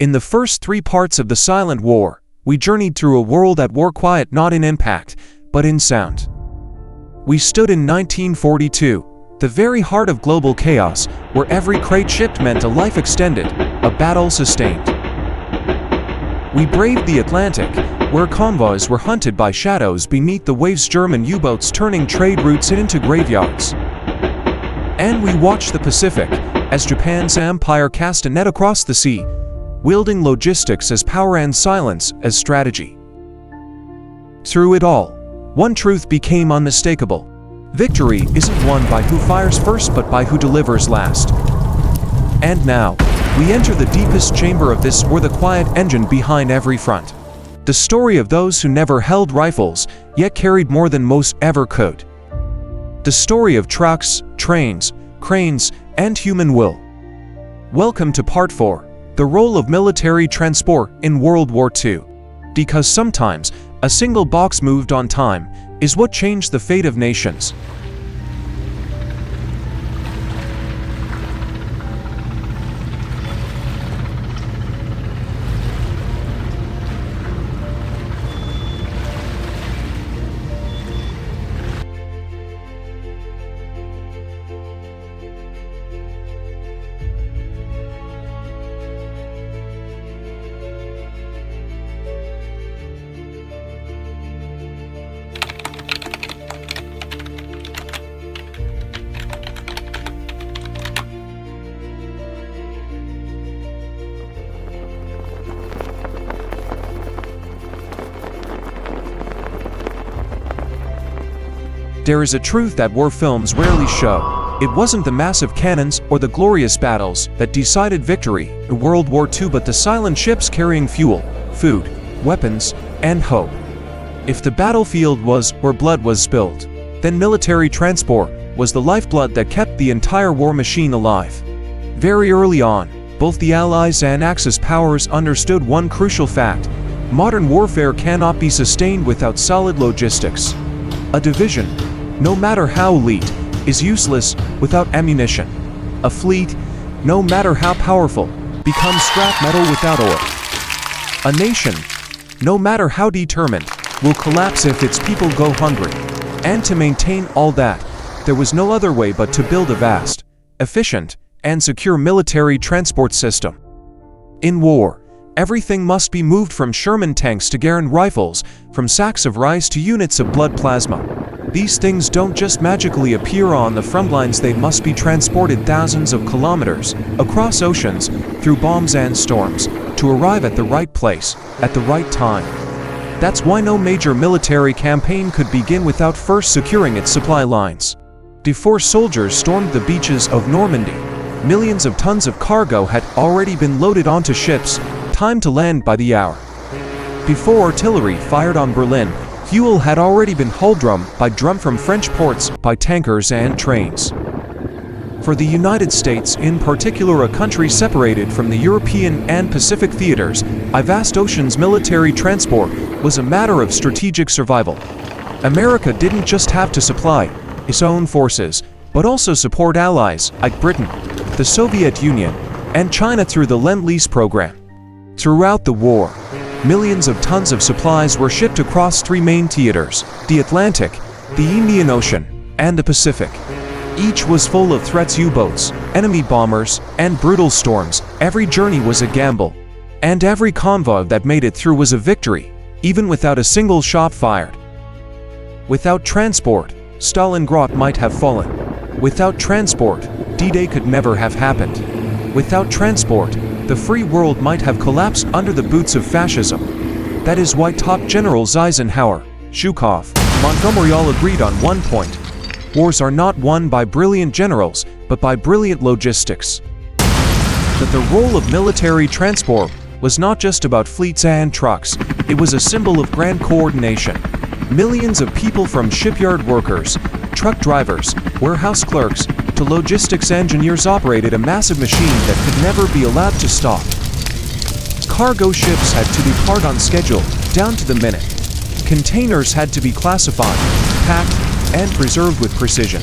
In the first 3 parts of the Silent War, we journeyed through a world at war, quiet not in impact, but in sound. We stood in 1942, the very heart of global chaos, where every crate shipped meant a life extended, a battle sustained. We braved the Atlantic, where convoys were hunted by shadows beneath the waves, German U-boats turning trade routes into graveyards. And we watched the Pacific, as Japan's empire cast a net across the sea, wielding logistics as power and silence as strategy. Through it all, one truth became unmistakable. Victory isn't won by who fires first, but by who delivers last. And now, we enter the deepest chamber of this war, the quiet engine behind every front. The story of those who never held rifles, yet carried more than most ever could. The story of trucks, trains, cranes, and human will. Welcome to Part 4, the role of military transport in World War II. Because sometimes, a single box moved on time is what changed the fate of nations. There is a truth that war films rarely show. It wasn't the massive cannons or the glorious battles that decided victory in World War II, but the silent ships carrying fuel, food, weapons, and hope. If the battlefield was where blood was spilled, then military transport was the lifeblood that kept the entire war machine alive. Very early on, both the Allies and Axis powers understood one crucial fact: modern warfare cannot be sustained without solid logistics. A division, no matter how elite, is useless without ammunition. A fleet, no matter how powerful, becomes scrap metal without oil. A nation, no matter how determined, will collapse if its people go hungry. And to maintain all that, there was no other way but to build a vast, efficient, and secure military transport system. In war, everything must be moved from Sherman tanks to Garand rifles, from sacks of rice to units of blood plasma. These things don't just magically appear on the front lines, they must be transported thousands of kilometers, across oceans, through bombs and storms, to arrive at the right place, at the right time. That's why no major military campaign could begin without first securing its supply lines. Before soldiers stormed the beaches of Normandy, millions of tons of cargo had already been loaded onto ships, timed to land by the hour. Before artillery fired on Berlin, fuel had already been hull drum by drum from French ports, by tankers and trains. For the United States, in particular, a country separated from the European and Pacific theaters, a vast ocean's military transport was a matter of strategic survival. America didn't just have to supply its own forces, but also support allies like Britain, the Soviet Union, and China through the Lend-Lease program. Throughout the war, millions of tons of supplies were shipped across 3 main theaters: the Atlantic, the Indian Ocean, and the Pacific. Each was full of threats: U-boats, enemy bombers, and brutal storms. Every journey was a gamble, and every convoy that made it through was a victory, even without a single shot fired. Without transport, Stalingrad might have fallen. Without transport, D-Day could never have happened. Without transport, the free world might have collapsed under the boots of fascism. That is why top generals Eisenhower, Zhukov, Montgomery all agreed on one point: wars are not won by brilliant generals, but by brilliant logistics. That the role of military transport was not just about fleets and trucks, it was a symbol of grand coordination. Millions of people, from shipyard workers, truck drivers, warehouse clerks, to logistics engineers, operated a massive machine that could never be allowed to stop. Cargo ships had to depart on schedule, down to the minute. Containers had to be classified, packed, and preserved with precision.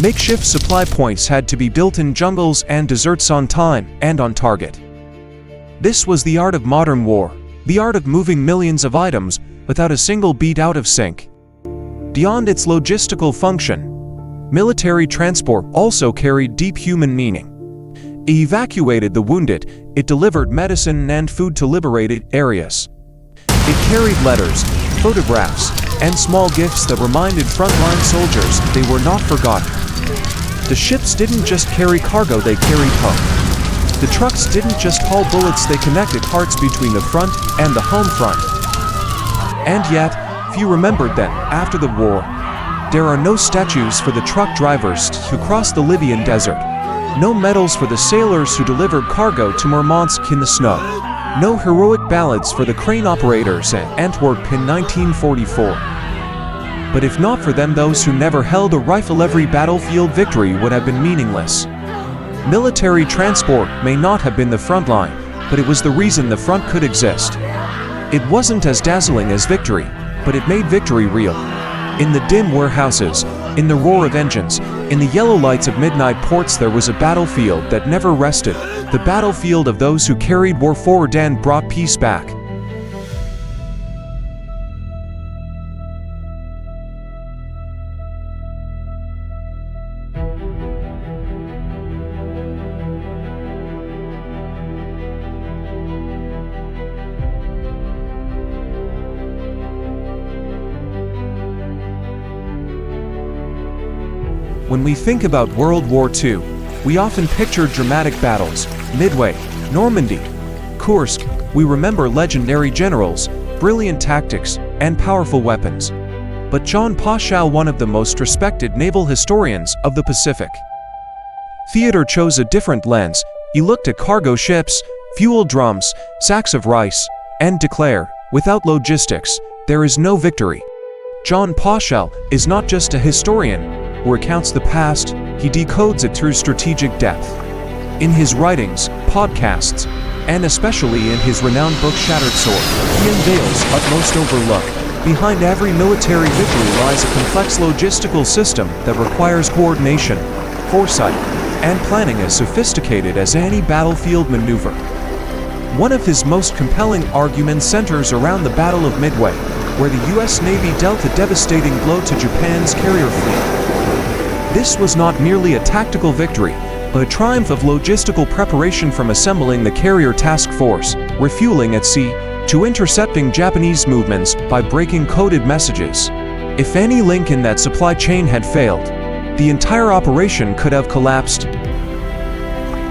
Makeshift supply points had to be built in jungles and deserts on time and on target. This was the art of modern war, the art of moving millions of items without a single beat out of sync. Beyond its logistical function, military transport also carried deep human meaning. It evacuated the wounded, it delivered medicine and food to liberated areas. It carried letters, photographs, and small gifts that reminded frontline soldiers they were not forgotten. The ships didn't just carry cargo, they carried hope. The trucks didn't just haul bullets, they connected hearts between the front and the home front. And yet, few remembered that, after the war, there are no statues for the truck drivers who crossed the Libyan desert, no medals for the sailors who delivered cargo to Murmansk in the snow, no heroic ballads for the crane operators at Antwerp in 1944. But if not for them, those who never held a rifle, every battlefield victory would have been meaningless. Military transport may not have been the front line, but it was the reason the front could exist. It wasn't as dazzling as victory, but it made victory real. In the dim warehouses, in the roar of engines, in the yellow lights of midnight ports, there was a battlefield that never rested, the battlefield of those who carried war forward and brought peace back. When we think about World War II, we often picture dramatic battles, Midway, Normandy, Kursk. We remember legendary generals, brilliant tactics, and powerful weapons. But John Paschal, one of the most respected naval historians of the Pacific, theater chose a different lens. He looked at cargo ships, fuel drums, sacks of rice, and declared, without logistics, there is no victory. John Paschal is not just a historian who recounts the past, he decodes it through strategic depth. In his writings, podcasts, and especially in his renowned book Shattered Sword, he unveils utmost overlook. Behind every military victory lies a complex logistical system that requires coordination, foresight, and planning as sophisticated as any battlefield maneuver. One of his most compelling arguments centers around the Battle of Midway, where the US Navy dealt a devastating blow to Japan's carrier fleet. This was not merely a tactical victory, but a triumph of logistical preparation, from assembling the carrier task force, refueling at sea, to intercepting Japanese movements by breaking coded messages. If any link in that supply chain had failed, the entire operation could have collapsed.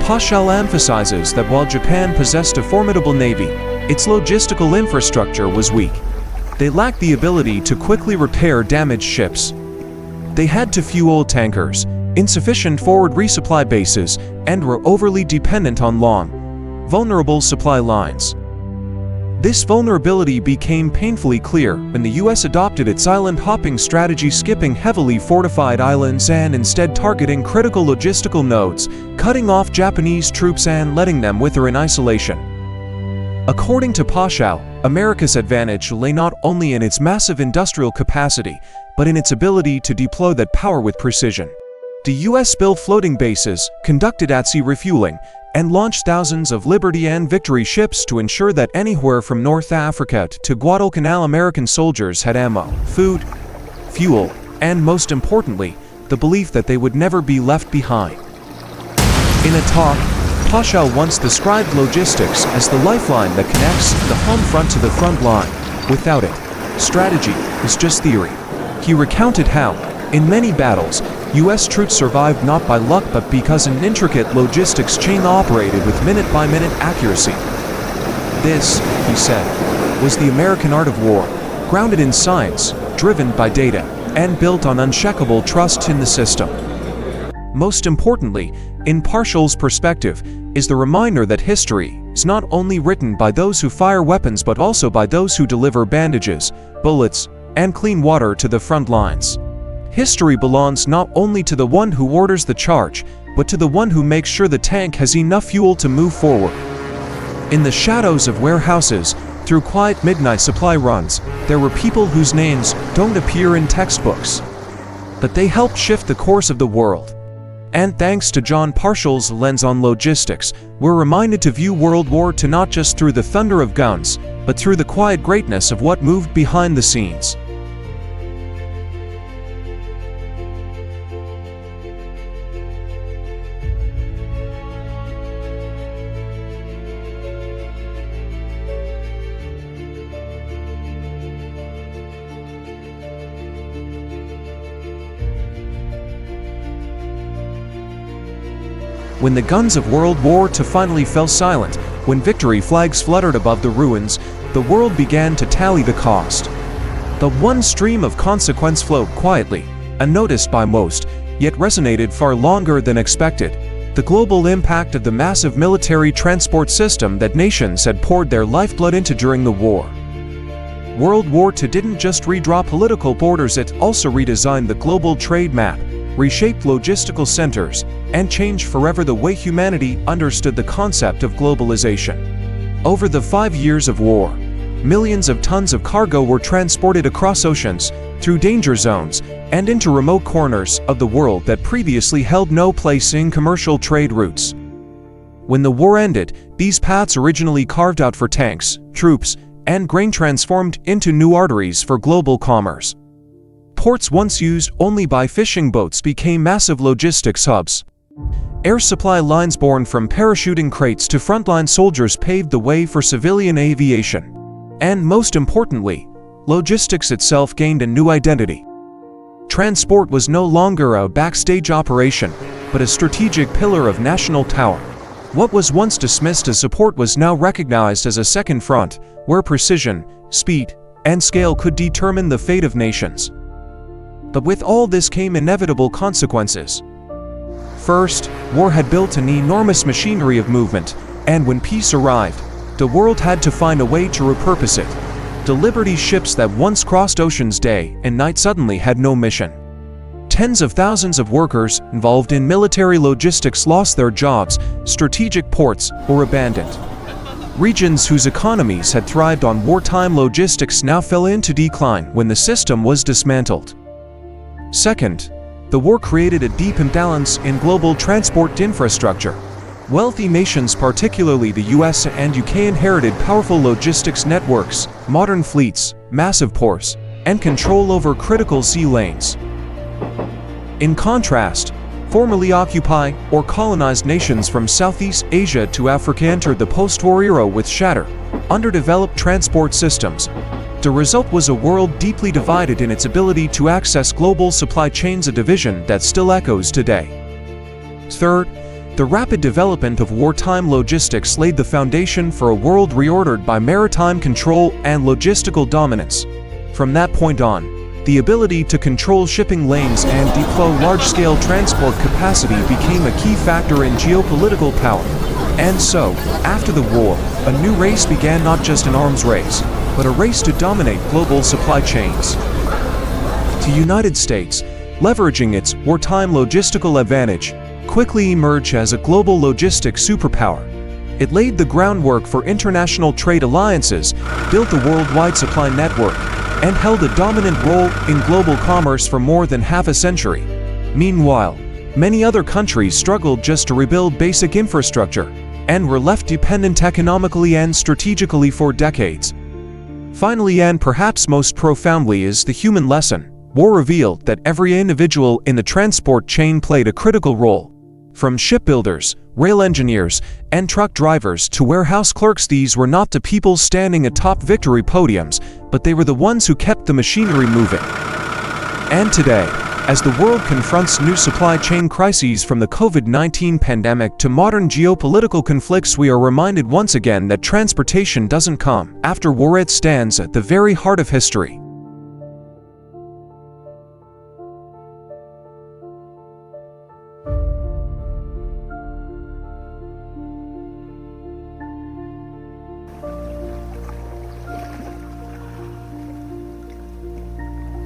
Paschal emphasizes that while Japan possessed a formidable navy, its logistical infrastructure was weak. They lacked the ability to quickly repair damaged ships. They had too few old tankers, insufficient forward resupply bases, and were overly dependent on long, vulnerable supply lines. This vulnerability became painfully clear when the US adopted its island hopping strategy, skipping heavily fortified islands and instead targeting critical logistical nodes, cutting off Japanese troops and letting them wither in isolation. According to Paschal, America's advantage lay not only in its massive industrial capacity, but in its ability to deploy that power with precision. The US built floating bases, conducted at-sea refueling, and launched thousands of Liberty and Victory ships to ensure that anywhere from North Africa to Guadalcanal, American soldiers had ammo, food, fuel, and most importantly, the belief that they would never be left behind. In a talk, Paschal once described logistics as the lifeline that connects the home front to the front line. Without it, strategy is just theory. He recounted how, in many battles, US troops survived not by luck but because an intricate logistics chain operated with minute-by-minute accuracy. This, he said, was the American art of war, grounded in science, driven by data, and built on unshakable trust in the system. Most importantly, in Paschal's perspective, is the reminder that history is not only written by those who fire weapons but also by those who deliver bandages, bullets, and clean water to the front lines. History belongs not only to the one who orders the charge, but to the one who makes sure the tank has enough fuel to move forward. In the shadows of warehouses, through quiet midnight supply runs, there were people whose names don't appear in textbooks, but they helped shift the course of the world. And thanks to John Parshall's lens on logistics, we're reminded to view World War II not just through the thunder of guns, but through the quiet greatness of what moved behind the scenes. When the guns of World War II finally fell silent, when victory flags fluttered above the ruins, the world began to tally the cost. The one stream of consequence flowed quietly, unnoticed by most, yet resonated far longer than expected. The global impact of the massive military transport system that nations had poured their lifeblood into during the war. World War II didn't just redraw political borders, it also redesigned the global trade map, reshaped logistical centers, and changed forever the way humanity understood the concept of globalization. Over the 5 years of war, millions of tons of cargo were transported across oceans, through danger zones, and into remote corners of the world that previously held no place in commercial trade routes. When the war ended, these paths originally carved out for tanks, troops, and grain transformed into new arteries for global commerce. Ports once used only by fishing boats became massive logistics hubs. Air supply lines born from parachuting crates to frontline soldiers paved the way for civilian aviation. And most importantly, logistics itself gained a new identity. Transport was no longer a backstage operation, but a strategic pillar of national power. What was once dismissed as support was now recognized as a second front, where precision, speed, and scale could determine the fate of nations. But with all this came inevitable consequences. First, war had built an enormous machinery of movement, and when peace arrived, the world had to find a way to repurpose it. The Liberty ships that once crossed oceans day and night suddenly had no mission. Tens of thousands of workers involved in military logistics lost their jobs, strategic ports were abandoned. Regions whose economies had thrived on wartime logistics now fell into decline when the system was dismantled. Second, the war created a deep imbalance in global transport infrastructure. Wealthy nations, particularly the US and UK, inherited powerful logistics networks, modern fleets, massive ports, and control over critical sea lanes. In contrast, formerly occupied or colonized nations from Southeast Asia to Africa entered the post-war era with shattered, underdeveloped transport systems. The result was a world deeply divided in its ability to access global supply chains, a division that still echoes today. Third, the rapid development of wartime logistics laid the foundation for a world reordered by maritime control and logistical dominance. From that point on, the ability to control shipping lanes and deploy large-scale transport capacity became a key factor in geopolitical power. And so, after the war, a new race began, not just an arms race, but a race to dominate global supply chains. The United States, leveraging its wartime logistical advantage, quickly emerged as a global logistics superpower. It laid the groundwork for international trade alliances, built a worldwide supply network, and held a dominant role in global commerce for more than half a century. Meanwhile, many other countries struggled just to rebuild basic infrastructure, and were left dependent economically and strategically for decades. Finally, and perhaps most profoundly, is the human lesson. War revealed that every individual in the transport chain played a critical role. From shipbuilders, rail engineers, and truck drivers to warehouse clerks, these were not the people standing atop victory podiums, but they were the ones who kept the machinery moving. And today, as the world confronts new supply chain crises, from the COVID-19 pandemic to modern geopolitical conflicts, we are reminded once again that transportation doesn't come after war. It stands at the very heart of history.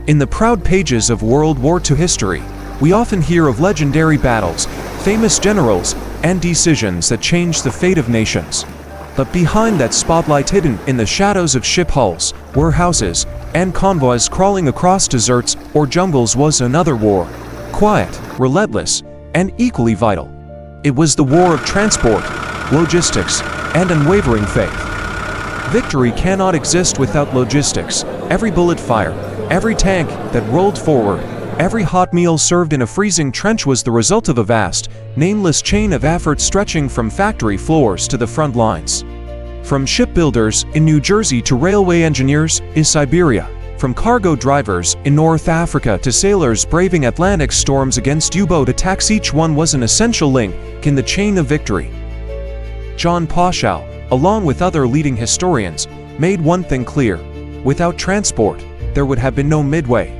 In the proud pages of World War II history, we often hear of legendary battles, famous generals, and decisions that changed the fate of nations. But behind that spotlight, hidden in the shadows of ship hulls, warehouses, and convoys crawling across deserts or jungles, was another war. Quiet, relentless, and equally vital. It was the war of transport, logistics, and unwavering faith. Victory cannot exist without logistics. Every bullet fired, every tank that rolled forward, every hot meal served in a freezing trench was the result of a vast, nameless chain of effort stretching from factory floors to the front lines. From shipbuilders in New Jersey to railway engineers in Siberia, from cargo drivers in North Africa to sailors braving Atlantic storms against U-boat attacks, each one was an essential link in the chain of victory. John Poshow, along with other leading historians, made one thing clear: without transport, there would have been no Midway,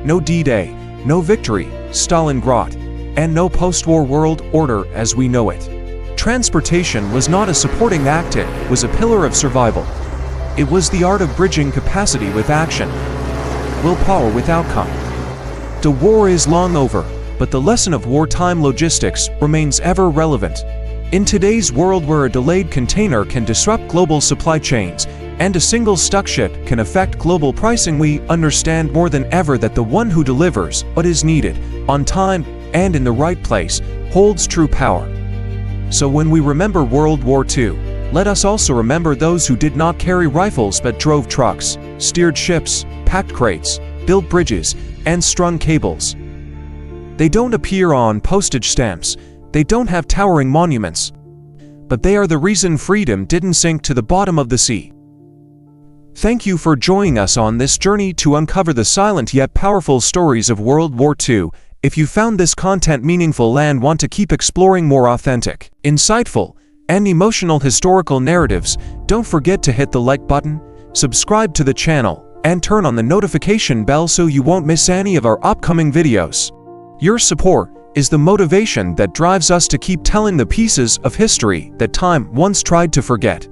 no D-Day, no victory, Stalingrad, and no post-war world order as we know it. Transportation was not a supporting act, it was a pillar of survival. It was the art of bridging capacity with action, willpower with outcome. The war is long over, but the lesson of wartime logistics remains ever relevant. In today's world where a delayed container can disrupt global supply chains, and a single stuck ship can affect global pricing, we understand more than ever that the one who delivers what is needed, on time, and in the right place, holds true power. So when we remember World War II, let us also remember those who did not carry rifles but drove trucks, steered ships, packed crates, built bridges, and strung cables. They don't appear on postage stamps, they don't have towering monuments, but they are the reason freedom didn't sink to the bottom of the sea. Thank you for joining us on this journey to uncover the silent yet powerful stories of World War II. If you found this content meaningful and want to keep exploring more authentic, insightful, and emotional historical narratives, don't forget to hit the like button, subscribe to the channel, and turn on the notification bell so you won't miss any of our upcoming videos. Your support is the motivation that drives us to keep telling the pieces of history that time once tried to forget.